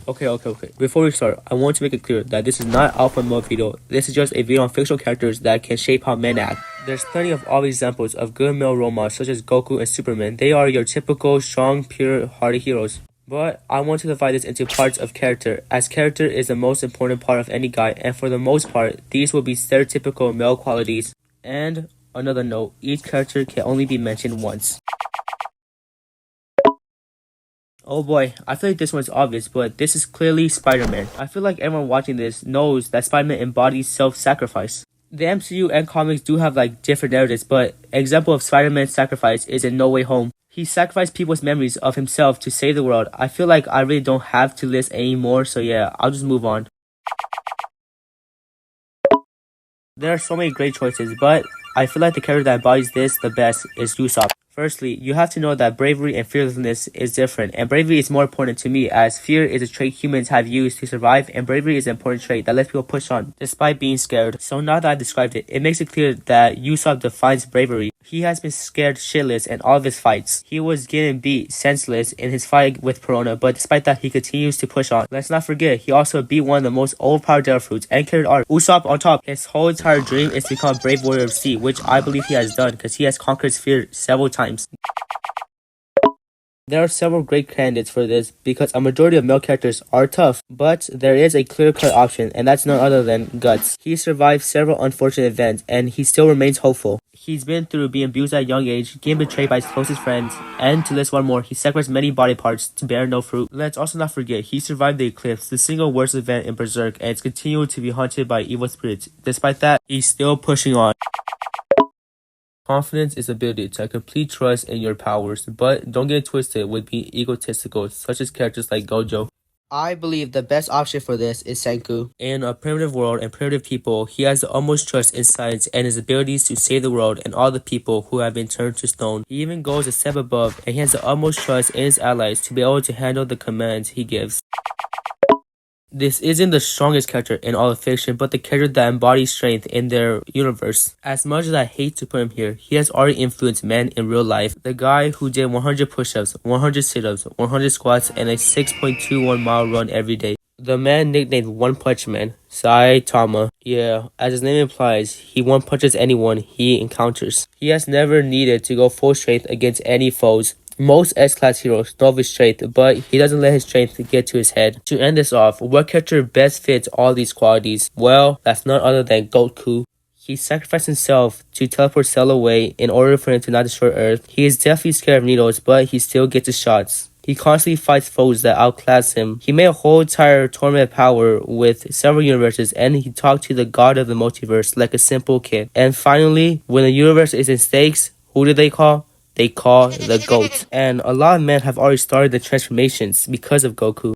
Okay. Before we start, I want to make it clear that this is not alpha male video. This is just a video on fictional characters that can shape how men act. There's plenty of obvious examples of good male role models such as Goku and Superman. They are your typical strong, pure-hearted heroes. But I want to divide this into parts of character, as character is the most important part of any guy, and for the most part, these will be stereotypical male qualities. And another note, each character can only be mentioned once. Oh boy, I feel like this one's obvious, but this is clearly Spider-Man. I feel like everyone watching this knows that Spider-Man embodies self-sacrifice. The MCU and comics do have different narratives, but an example of Spider-Man's sacrifice is in No Way Home. He sacrificed people's memories of himself to save the world. I feel like I really don't have to list anymore, so yeah, I'll just move on. There are so many great choices, but I feel like the character that embodies this the best is Usopp. Firstly, you have to know that bravery and fearlessness is different, and bravery is more important to me as fear is a trait humans have used to survive, and bravery is an important trait that lets people push on despite being scared. So now that I described it, it makes it clear that Usopp defines bravery. He has been scared shitless in all of his fights. He was getting beat senseless in his fight with Piranha, but despite that, he continues to push on. Let's not forget, he also beat one of the most overpowered Devil Fruits and carried Arc. Usopp on top, his whole entire dream is to become a brave warrior of sea, which I believe he has done because he has conquered fear several times. There are several great candidates for this because a majority of male characters are tough, but there is a clear-cut option, and that's none other than Guts. He survived several unfortunate events, and he still remains hopeful. He's been through being abused at a young age, getting betrayed by his closest friends, and to list one more, he sacrificed many body parts to bear no fruit. Let's also not forget, he survived the eclipse, the single worst event in Berserk, and it's continued to be haunted by evil spirits. Despite that, he's still pushing on. Confidence is the ability to have complete trust in your powers, but don't get twisted with being egotistical, such as characters like Gojo. I believe the best option for this is Senku. In a primitive world and primitive people, he has the utmost trust in science and his abilities to save the world and all the people who have been turned to stone. He even goes a step above, and he has the utmost trust in his allies to be able to handle the commands he gives. This isn't the strongest character in all of fiction, but the character that embodies strength in their universe. As much as I hate to put him here, he has already influenced men in real life. The guy who did 100 push-ups, 100 sit-ups, 100 squats, and a 6.21 mile run every day. The man nicknamed One Punch Man, Saitama. Yeah, as his name implies, he one punches anyone he encounters. He has never needed to go full strength against any foes. Most S-Class heroes know of his strength, but he doesn't let his strength get to his head. To end this off, what character best fits all these qualities? Well, that's none other than Goku. He sacrificed himself to teleport Cell away in order for him to not destroy Earth. He is definitely scared of needles, but he still gets his shots. He constantly fights foes that outclass him. He made a whole entire tournament of power with several universes, and he talked to the god of the multiverse like a simple kid. And finally, when the universe is in stakes, who do they call? They call the GOAT. And a lot of men have already started the transformations because of Goku.